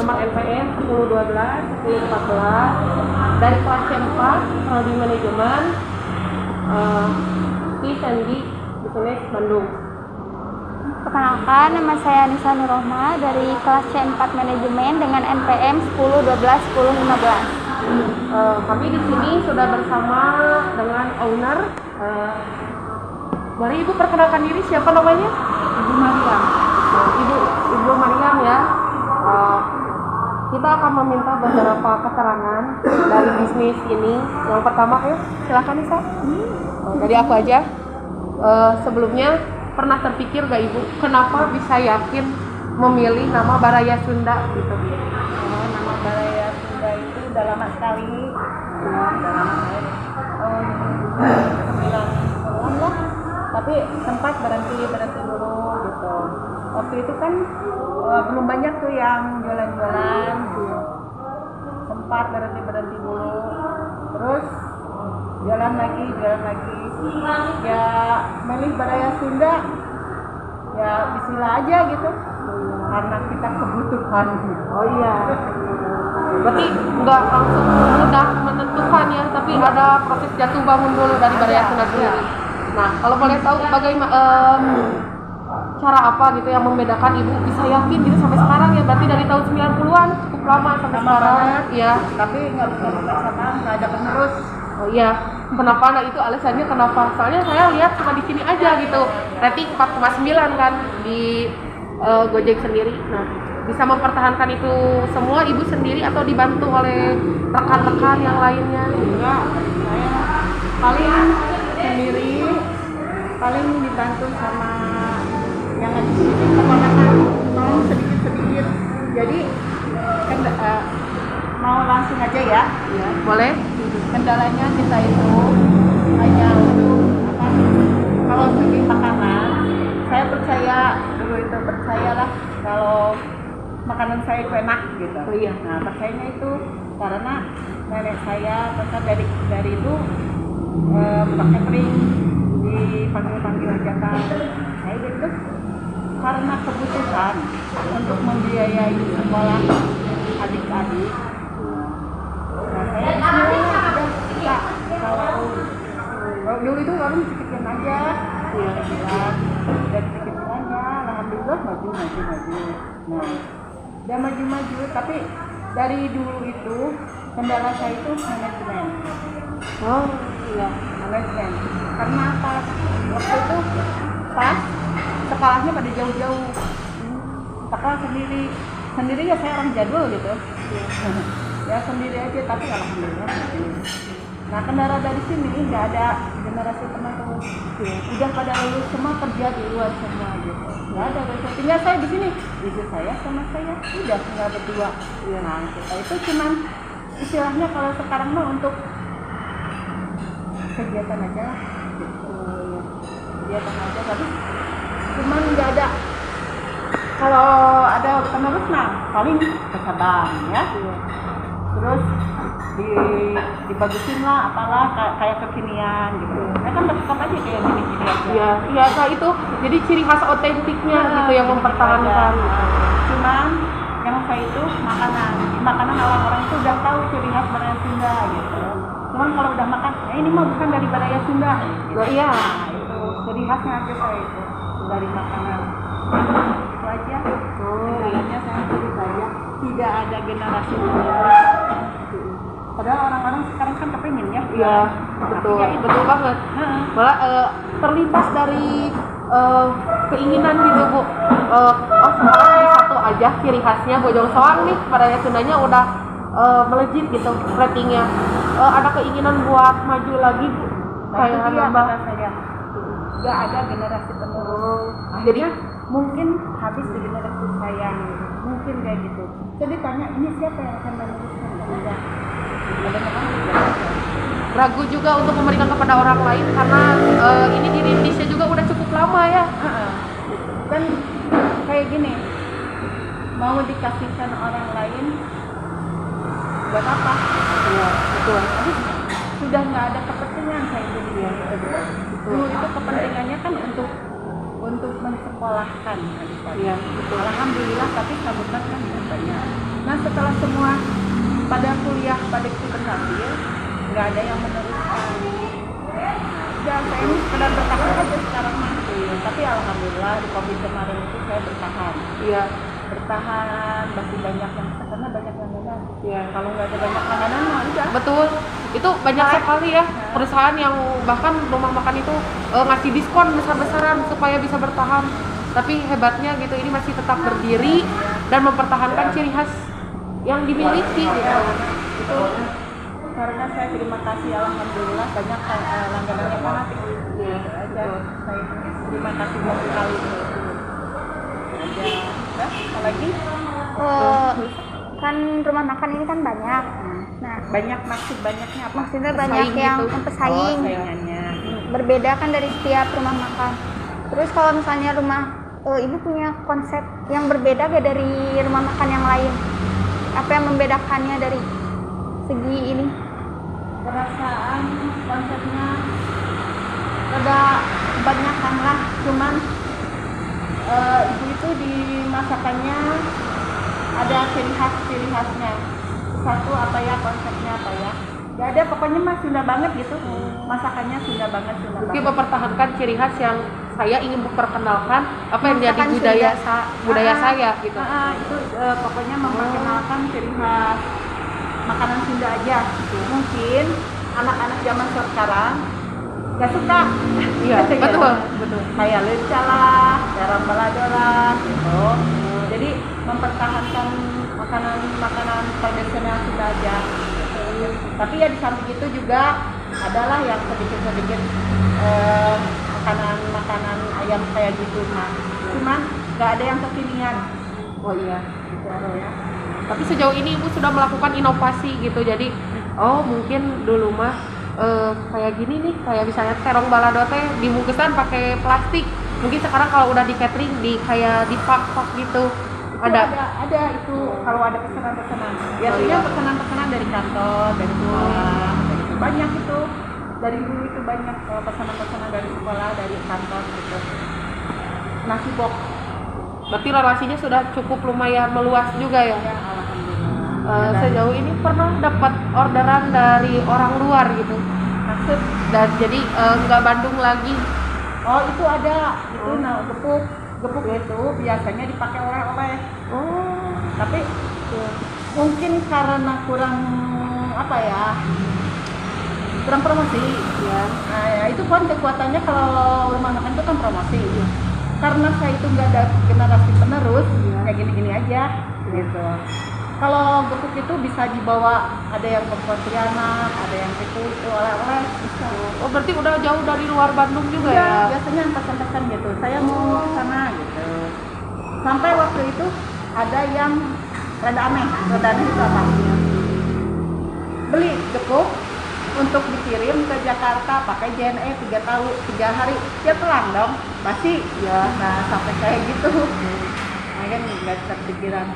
nomor NPM 1012, 1014 dari kelas C4 Prodi Manajemen di Sandi Bisnis Bandung. Perkenalkan, nama saya Nisa Nurrohma dari kelas C4 Manajemen dengan NPM 1012 1015. Kami di sini sudah bersama dengan owner. Mari Ibu perkenalkan diri, siapa namanya? Ibu Mariam. Ibu Mariam ya. Kita akan meminta beberapa keterangan dari bisnis ini. Yang pertama, silakan Nisa. Dari aku aja. Sebelumnya pernah terpikir gak Ibu, kenapa bisa yakin memilih nama Baraya Sunda gitu? Nama Baraya Sunda itu udah lama sekali. Udah lama sekali. 90-an lah. Tapi sempat berhenti dulu gitu. Waktu itu kan belum banyak tuh yang jualan-jualan. Sempat berhenti dulu. Terus jalan lagi. Ya milih Baraya Sunda. Ya bismillah aja gitu. Karena kita kebutuhan. Oh iya. Berarti nggak langsung mudah menentukan ya, tapi ada proses jatuh bangun dulu dari Baraya Sunda sendiri. Nah, kalau boleh tahu bagaimana cara apa gitu yang membedakan Ibu bisa yakin gitu sampai sekarang ya, berarti dari tahun 90-an cukup lama sampai sekarang. Iya. Tapi nggak sama, nggak ada penerus. Oh iya. Kenapa? Nah itu alasannya kenapa? Soalnya saya lihat cuma di sini aja gitu. Rating 4,9 kan di Gojek sendiri. Nah, bisa mempertahankan itu semua Ibu sendiri atau dibantu oleh rekan-rekan yang lainnya? Enggak, saya paling sendiri, paling dibantu sama yang ada di sini keponakan, tolong sedikit. Jadi mau langsung aja ya? Iya, boleh. Kendalanya kita itu hanya untuk apa? Kalau segi makanan, saya percayalah kalau makanan saya itu enak gitu. Oh iya. Nah, percayanya itu karena nenek saya bahkan dari itu buka catering, dipanggil aja kan. Saya itu karena kebutuhan untuk membiayai sekolah adik-adik. Nah, saya bisa kalau dulu itu warung sedikit aja, dan sedikit aja, alhamdulillah maju. Nah, udah maju, tapi dari dulu itu kendala saya itu manajemen. Oh iya, Manajemen. Karena pas waktu itu pas sekolahnya pada jauh-jauh, sekolah sendiri ya, saya orang jadul gitu. Ya sendiri aja, tapi alhamdulillah. Nah, kendala dari sini nggak ada generasi penerus. Udah pada lulus semua, kerja di luar semua gitu. Nggak ada generasi. Tinggal saya di sini, istri saya sama saya udah tinggal berdua. Nah, kita itu cuman istilahnya kalau sekarang mah untuk kegiatan aja lah. Gitu. Kegiatan aja, tapi cuman nggak ada. Kalau ada penerus mah paling ke Sabang ya. Terus dibagusin lah, apalah kayak kekinian gitu. Mereka kan tetap aja kayak gini aja. Iya, nah itu jadi ciri khas otentiknya gitu yang mempertahankan. Cuman yang saya itu makanan orang-orang itu udah tahu ciri khas Baraya Sunda gitu. Cuman kalau udah makan, ini mah bukan dari Baraya Sunda. Gitu. Oh iya. Nah, itu ciri khasnya aja saya itu dari makanan. Itu aja. Kendalanya saya ceritanya tidak ada generasi penerus. Padahal orang-orang sekarang kan kepengen ya. Iya, betul banget. Malah terlintas dari keinginan gitu Bu. Sekarang di satu aja ciri khasnya Bojong Soang nih, Baraya Sundanya udah melejit gitu ratingnya. Ada keinginan buat maju lagi Bu. Kayak nambah saya. Gak ada generasi penerus. Akhirnya mungkin habis di generasi saya. Mungkin kayak gitu. Jadi tanya, ini siapa yang akan meneruskan? Enggak. Ragu juga untuk memberikan kepada orang lain karena ini di Indonesia juga udah cukup lama ya. Kan kayak gini, mau dikasihkan orang lain buat apa? Iya, betul. Tapi sudah nggak ada kepentingan saya jadi dulu itu kepentingannya kan untuk untuk mensekolahkan adik-adik. Iya, betul. Alhamdulillah, tapi sambutan kan nggak banyak. Nah setelah semua pada kuliah pada ikut sambil nggak ada yang meneruskan. Ya saya ini sekedar bertahan aja sekarang masih. Tapi alhamdulillah di COVID kemarin itu saya bertahan. Iya. Bertahan, masih banyak yang karena banyak langganan. Iya. Kalau nggak ada banyak langganan mah udah. Betul, itu banyak sekali ya perusahaan yang bahkan rumah makan itu ngasih diskon besar-besaran supaya bisa bertahan. Tapi hebatnya gitu, ini masih tetap berdiri dan mempertahankan ciri khas yang dimiliki gitu. Itu karena saya terima kasih alhamdulillah banyak langganannya fanatik. Gitu aja. Saya terima kasih sekali itu. Aja. Nah, apalagi Kan rumah makan ini kan banyak. Nah, banyak banyaknya apa? maksudnya banyak yang pesaing. Saingannya. Berbeda kan dari setiap rumah makan. Terus kalau misalnya ibu punya konsep yang berbeda gak dari rumah makan yang lain? Apa yang membedakannya dari segi ini? Perasaan konsepnya rada kebanyakan lah, cuman ibu itu di masakannya ada ciri khasnya. Satu apa ya, konsepnya apa ya? Gak ada, pokoknya mah Sunda banget gitu. Masakannya Sunda banget. Mungkin mempertahankan ciri khas yang saya ingin memperkenalkan apa yang jadi Masakan budaya saya gitu. Itu pokoknya memperkenalkan ciri khas makanan Sunda aja gitu. Mungkin anak-anak zaman sekarang gak suka. Iya, betul. Kayak leca lah, garam balado lah gitu. Jadi mempertahankan makanan tradisional Sunda aja. Tapi ya di samping itu juga adalah yang sedikit makanan ayam kayak gitu mah. Cuman nggak ada yang kekinian. Oh iya. Gitu ya. Tapi sejauh ini ibu sudah melakukan inovasi gitu. Jadi mungkin dulu mah kayak gini nih, kayak misalnya terong balado teh dibungkusan pakai plastik. Mungkin sekarang kalau udah di catering kayak di pak gitu. Ada itu kalau ada pesanan-pesanan. Biasanya pesanan-pesanan dari kantor, dari sekolah, banyak itu. Dari dulu itu banyak pesanan-pesanan dari sekolah, dari kantor gitu. Nasi box. Berarti relasinya sudah cukup lumayan meluas juga ya? Ya, alhamdulillah. Sejauh ini pernah dapat orderan dari orang luar gitu? Maksud? Dan jadi nggak Bandung lagi? Oh itu ada, itu gepuk itu biasanya dipakai oleh-oleh. Oh. Tapi mungkin karena kurang promosi ya. Nah, ya itu kan kekuatannya kalau rumah makan itu kan promosi. Karena saya itu nggak ada generasi penerus, kayak gini-gini aja gitu. Kalau gepuk itu bisa dibawa, ada yang ke Pontianak, ada yang ke itu oleh-oleh bisa. Oh berarti udah jauh dari luar Bandung juga ya? Ya? Biasanya pesan-pesan gitu. Saya mau sana gitu. Sampai waktu itu ada yang rada aneh itu apa? Beli gepuk untuk dikirim ke Jakarta pakai JNE 3 hari, dia pulang dong, pasti ya. Nah sampai kayak gitu, nah kan nggak terpikiran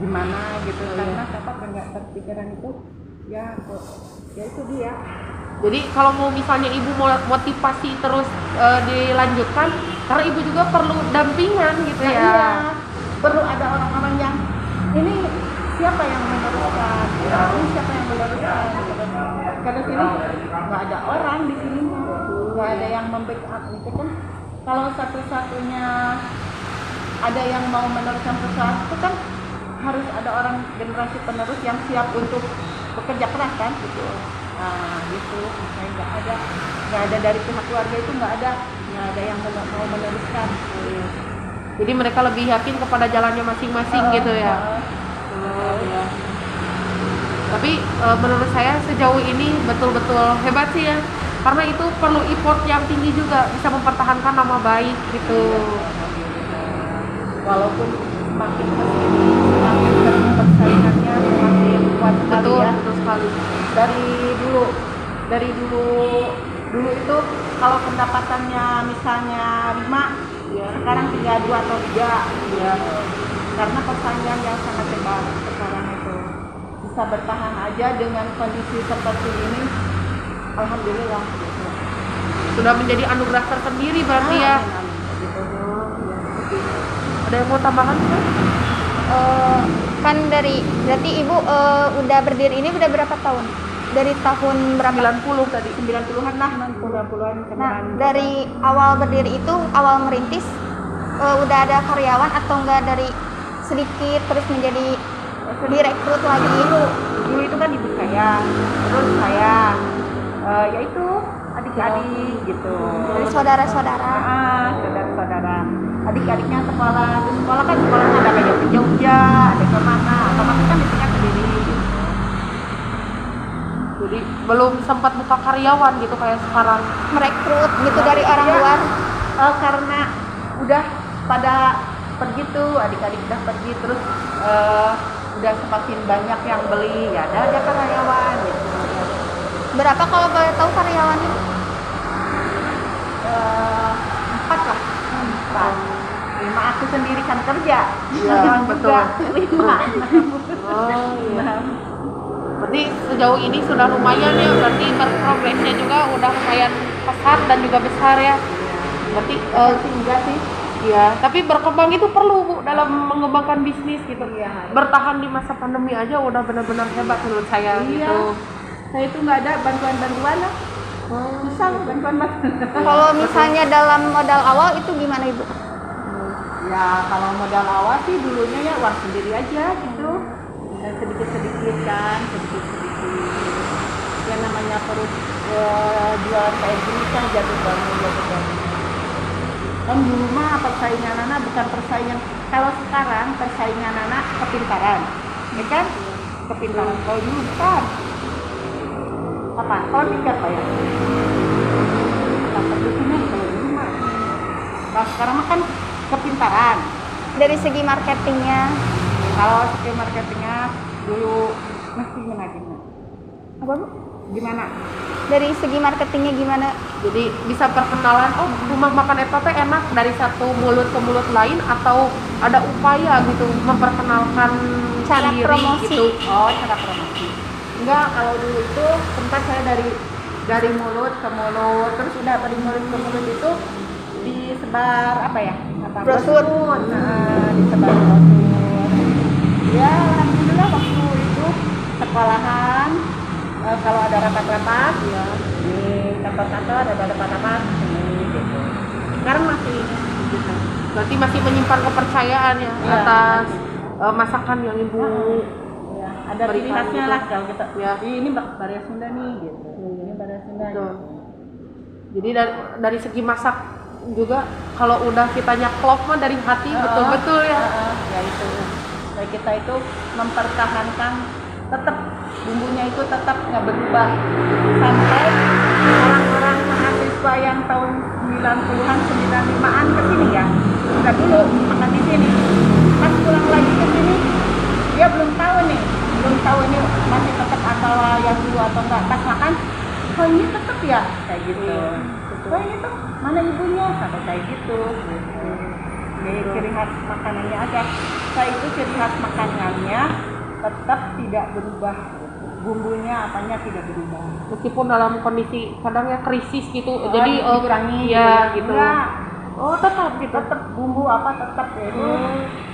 gimana gitu, karena siapa nggak terpikiran itu ya itu dia. Jadi kalau mau misalnya ibu mau motivasi terus dilanjutkan, karena ibu juga perlu dampingan gitu ya. Iya, perlu ada orang-orang yang ini siapa yang meneruskan, ini siapa yang meneruskan gitu. Karena sini nggak ada orang di sini, nggak ada yang membackup itu kan. Kalau satu-satunya ada yang mau meneruskan perusahaan itu kan harus ada orang generasi penerus yang siap untuk bekerja keras kan gitu. Nah gitu, kayak nggak ada dari pihak keluarga itu nggak ada yang mau meneruskan. Jadi mereka lebih yakin kepada jalannya masing-masing gitu ya. Ya. Tapi menurut saya sejauh ini betul-betul hebat sih ya, karena itu perlu effort yang tinggi juga, bisa mempertahankan nama baik gitu. Walaupun semakin kesini semakin persaingannya semakin kuat sekali ya. Betul sekali. Dari dulu itu kalau pendapatannya misalnya 5 ya, sekarang 2 atau 3 ya. Karena persaingan yang sangat hebat sekarang itu. Bisa bertahan aja dengan kondisi seperti ini, alhamdulillah. Sudah menjadi anugerah tersendiri berarti ya. Gitu. Ada yang mau tambahkan Mbak? Kan berarti ibu udah berdiri ini udah berapa tahun? Dari tahun berapa? 90 tadi. 90-an lah, 90-an. Nah, dari awal berdiri itu, awal merintis, udah ada karyawan atau enggak dari sedikit terus menjadi direkrut lagi? Dulu itu kan ibu saya, terus saya, yaitu adik-adik gitu. Dari saudara-saudara. Saudara-saudara. Adik-adiknya sekolah, di sekolah kan sekolahnya ada kayak ke Jogja, ada ke mana, otomatis kan ibunya sendiri. Gitu. Jadi belum sempat buka karyawan gitu kayak sekarang. Merekrut gitu dari orang luar. Karena udah pada pergi tuh, adik-adik udah pergi, terus udah semakin banyak yang beli, ya ada aja karyawan gitu. Berapa kalau boleh tahu karyawannya? 4 lah, 4. 5 aku sendiri kan kerja, Iya, karyawan betul. juga 5. Oh iya. Berarti sejauh ini sudah lumayan ya, berarti progresnya juga udah lumayan pesat dan juga besar ya. Berarti Enggak sih. iya, tapi berkembang itu perlu Bu dalam mengembangkan bisnis gitu. Iya. Bertahan di masa pandemi aja udah benar-benar hebat menurut saya Iya. gitu. Saya itu nggak ada bantuan-bantuan lah. Susah bantuan-bantuan. Kalau misalnya dalam modal awal itu gimana ibu? Ya kalau modal awal sih dulunya ya uang sendiri aja gitu. Dan sedikit-sedikit kan, sedikit-sedikit. Ya namanya perut jualan kayak gini kan jatuh bangun. Kan dulu mah persaingan anak bukan persaingan. Kalau sekarang persaingan anak kepintaran, ya kan? Kepintaran. Kalau dulu bukan. Apa? Kalau mikir apa ya? Dapat duitnya kalau dulu mah. Kalau sekarang mah kan kepintaran. Dari segi marketingnya, Kalau segi marketingnya dulu mesti gimana? apa bu? Gimana? Dari segi marketingnya gimana? Jadi bisa perkenalan, oh rumah makan Eta teh enak dari satu mulut ke mulut lain atau ada upaya gitu memperkenalkan Cara diri promosi. gitu. Oh, cara promosi. Enggak, kalau dulu itu sempat saya dari mulut ke mulut, terus udah dari mulut ke mulut itu disebar apa ya? Brosur. Disebar brosur. Ya, alhamdulillah waktu itu sekolahan kalau ada rapat-rapat ya di kantor-kantor ada rapat-rapat gitu. Sekarang masih gitu. Berarti masih menyimpan kepercayaan ya Iya. atas masakan yang ibu. Ya, ada ciri Berikan khasnya gitu. lah kalau kita. Ya. Ini Baraya Sunda nih gitu. Ini Baraya Sunda. Betul. Jadi dari segi masak juga kalau udah kitanya klop mah dari hati betul-betul ya. Ya itu. Jadi kita itu mempertahankan tetap bumbunya itu tetap nggak berubah sampai orang-orang mahasiswa yang tahun 90-an 95-an ke sini ya. Udah dulu makan di sini. Pas pulang lagi ke sini dia belum tahu ini masih tetap asal yang dulu atau enggak. Pas makan, oh ini tetap ya kayak gitu. Oh ini tuh mana ibunya sampai kayak gitu. Jadi ciri khas makanannya aja. Saya itu ciri khas makanannya tetap tidak berubah. Bumbunya apanya tidak berubah. Meskipun dalam kondisi kadang ya krisis gitu. Oh, jadi dikurangi ya gitu. Enggak. Oh tetap gitu. Tetap bumbu apa tetap ya itu.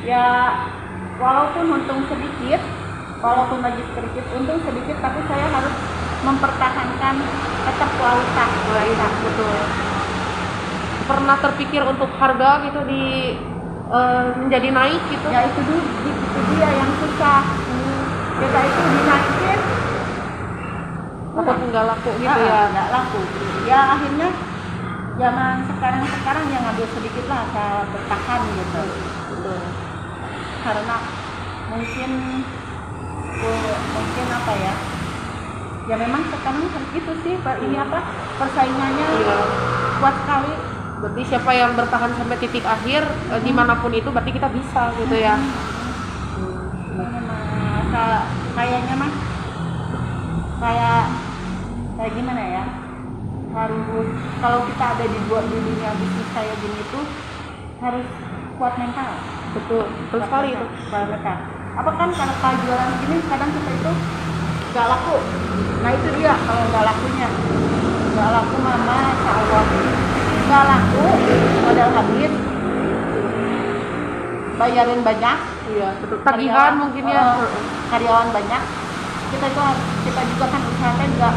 Ya walaupun untung sedikit, walaupun lagi sedikit untung sedikit, tapi saya harus mempertahankan tetap kualitas. Betul. Pernah terpikir untuk harga gitu menjadi naik gitu? Ya itu dia yang susah. Kita itu dinaikin Takut nggak laku gitu ya? nggak laku. Ya akhirnya zaman sekarang yang ngambil sedikit lah, saya bertahan gitu. Karena mungkin apa ya? Ya memang sekarang itu sih ini apa persaingannya Iya. kuat sekali. Berarti siapa yang bertahan sampai titik akhir dimanapun itu berarti kita bisa gitu ya? Kayaknya mah kayak gimana ya, harus kalau kita ada di dunia bisnis kayak gini tuh harus kuat mental. Betul sekali itu. Mental. Apa kan kalau jualan gini kadang kita itu nggak laku. Nah itu dia kalau nggak lakunya, nggak laku mama Allah nggak laku modal habis. bayarin banyak, Iya, betul. Tagihan mungkin ya. karyawan banyak, kita juga kan usahanya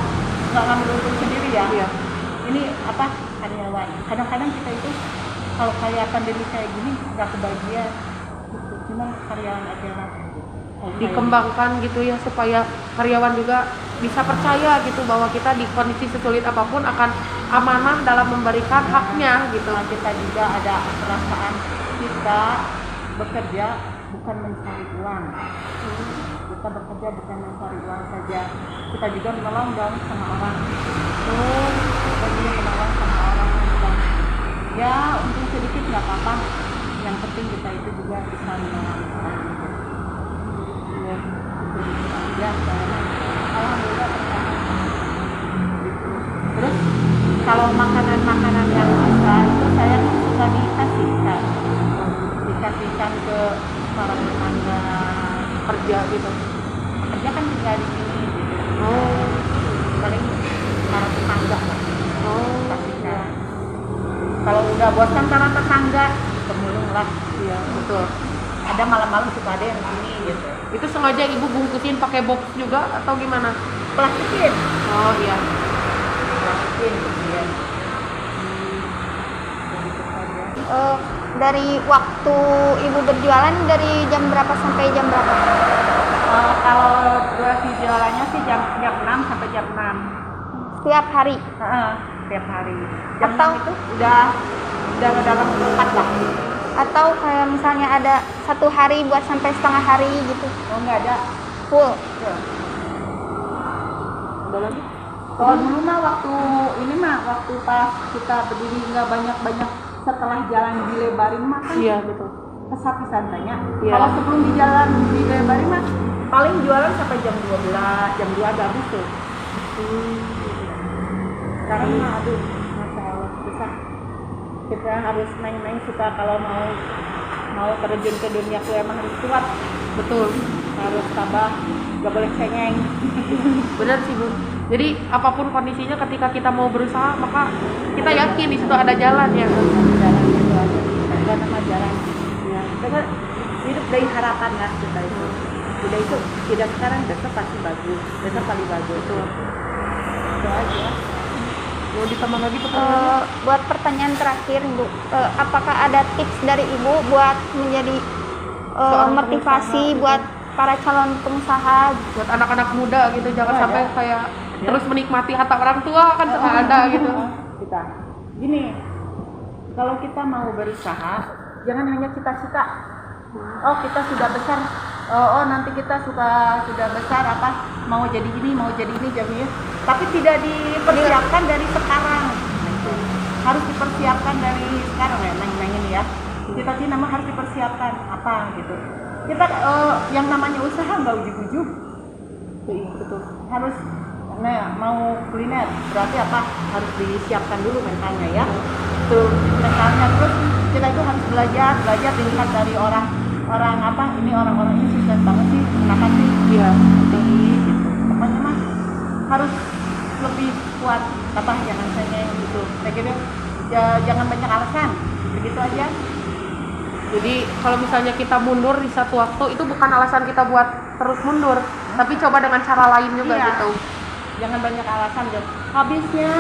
nggak ngambil untung sendiri ya. Iya. Ini apa, karyawan, kadang-kadang kita itu kalau kayak pandemi kayak gini nggak kebagian, cuma karyawan aja lah. Dikembangkan gitu ya supaya karyawan juga bisa percaya gitu bahwa kita di kondisi sesulit apapun akan amanah dalam memberikan haknya gitu. Nah, kita juga ada perasaan kita bekerja bukan mencari uang. Kita bekerja bukan mencari uang saja, kita juga menolong dong sama orang. Kita juga menolong sama orang dan ya untung sedikit nggak apa-apa. Yang penting kita itu juga bisa menolong orang. Ya, alhamdulillah pertama. Terus kalau makanan-makanan yang sisa itu saya suka dikasihkan ke para tetangga Kerja gitu. kerja kan tinggal di sini gitu. Oh, Paling para tetangga lah oh, kasihkan. Kalau udah bosan para tetangga pemulung lah. iya betul. Ada malam-malam suka ada yang sini gitu. Itu sengaja ibu bungkusin pakai box juga atau gimana? Plastikin. Oh iya. Plastikin kemudian. Begitu saja. Dari waktu ibu berjualan dari jam berapa sampai jam berapa? Kalau durasi jualannya sih jam 6 sampai jam 6. Setiap hari. Tiap hari. Jam Atau- 6 itu udah dalam tempat lah. Atau kayak misalnya ada satu hari buat sampai setengah hari gitu, Oh nggak ada. full. Ada lagi? Kalau dulu mah waktu pas kita berdiri nggak banyak setelah jalan dilebarin mah kan Iya betul. kesapisan tanya. Iya. Kalau sebelum di jalan dilebarin mah paling jualan sampai jam 12, jam 2 udah habis tuh. Sekarang mah aduh, masya Allah susah. Kita harus main-main suka kalau mau terjun ke dunia itu emang harus kuat, Betul. harus tabah, gak boleh cengeng. Benar sih Bu. Jadi apapun kondisinya ketika kita mau berusaha maka kita yakin di situ ada jalan ya. Jalan itu aja, bukan nama jalan. Ya, kita kan hidup dari harapan lah kita itu. Udah itu tidak sekarang, besok pasti bagus, besok paling bagus tuh. Itu aja. Mau ditambah lagi pertanyaannya? Buat pertanyaan terakhir Ibu, apakah ada tips dari Ibu buat menjadi Seorang motivasi pengusaha, buat para calon pengusaha? Buat anak-anak muda gitu jangan Oh, sampai ada. kayak terus menikmati harta orang tua kan suka ada gitu. Kita gini, kalau kita mau berusaha jangan hanya cita-cita. Oh kita sudah besar, oh nanti kita sudah besar apa mau jadi ini jadinya, tapi tidak dipersiapkan dari sekarang. Harus dipersiapkan dari sekarang ya, neng ini ya. Cita-cita nama harus dipersiapkan apa gitu. Kita yang namanya usaha nggak ujuk-ujuk. Betul. Harus mau kuliner berarti apa harus disiapkan dulu mentalnya ya. Tuh mentalnya, terus kita itu harus belajar dilihat dari orang apa ini orang-orang ini sukses banget sih, kenapa sih Iya. gitu. Pokoknya mah harus lebih kuat apa jangan cengeng gitu. Kayak gitu ya, jangan banyak alasan, begitu aja. Jadi kalau misalnya kita mundur di satu waktu itu bukan alasan kita buat terus mundur, tapi coba dengan cara lain juga Iya. gitu. Jangan banyak alasan deh. Habisnya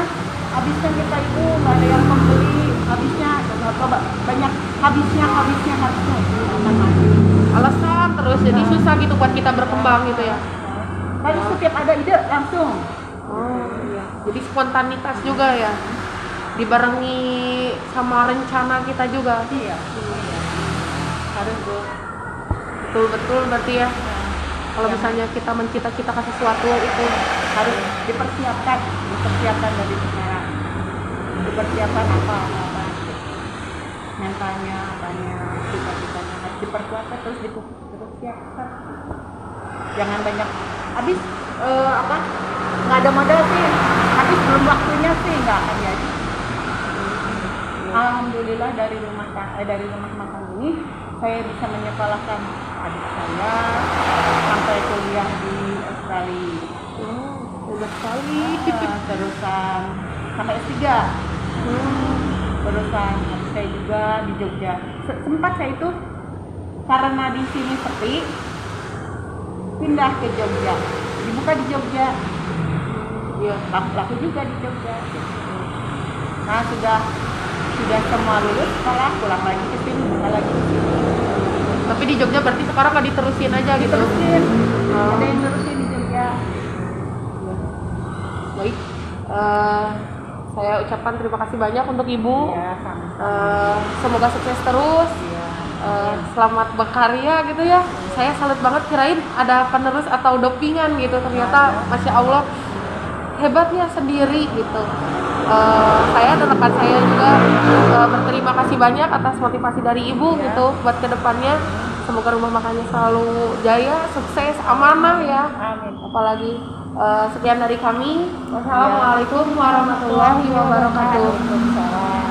kita itu nggak ada yang membeli, habisnya coba banyak habisnya akan mati. Alasan terus jadi susah gitu buat kita berkembang gitu ya. Lalu setiap ada ide langsung. Oh iya. Jadi spontanitas juga ya. Dibarengi sama rencana kita juga. Iya. Harus tuh. Betul berarti ya. Kalau misalnya kita mencita-citakan sesuatu itu Harus dipersiapkan dari sekarang. Dipersiapkan apa mentalnya, apanya, cita-citanya harus diperkuat terus dipersiapkan. Jangan banyak habis nggak ada modal sih, habis belum waktunya sih nggak akan jadi. Alhamdulillah dari rumah makan ini saya bisa menyekolahkan adik saya sampai kuliah di Australia. udah sekali. Terusan sampai S3. Terusan adik saya juga di Jogja. Sempat saya itu karena di sini sepi, pindah ke Jogja, dibuka di Jogja. Ya, laku juga di Jogja. Nah, sudah semua lulus sekolah, pulang lagi ke sini, buka lagi ke sini. Tapi di Jogja berarti sekarang nggak diterusin aja gitu? Diterusin, ada yang nerusin di Jogja. Baik, saya ucapkan terima kasih banyak untuk Ibu. Ya, sama-sama. Semoga sukses terus. Ya. Selamat berkarya gitu ya. Saya salut banget, kirain ada penerus atau dopingan gitu, ternyata Masya Allah hebatnya sendiri gitu. Saya dan rekan saya juga berterima kasih banyak atas motivasi dari Ibu gitu buat kedepannya. Semoga rumah makannya selalu jaya, sukses, amanah ya. Amin. Apalagi sekian dari kami. Wassalamualaikum warahmatullahi wabarakatuh. Waalaikumsalam.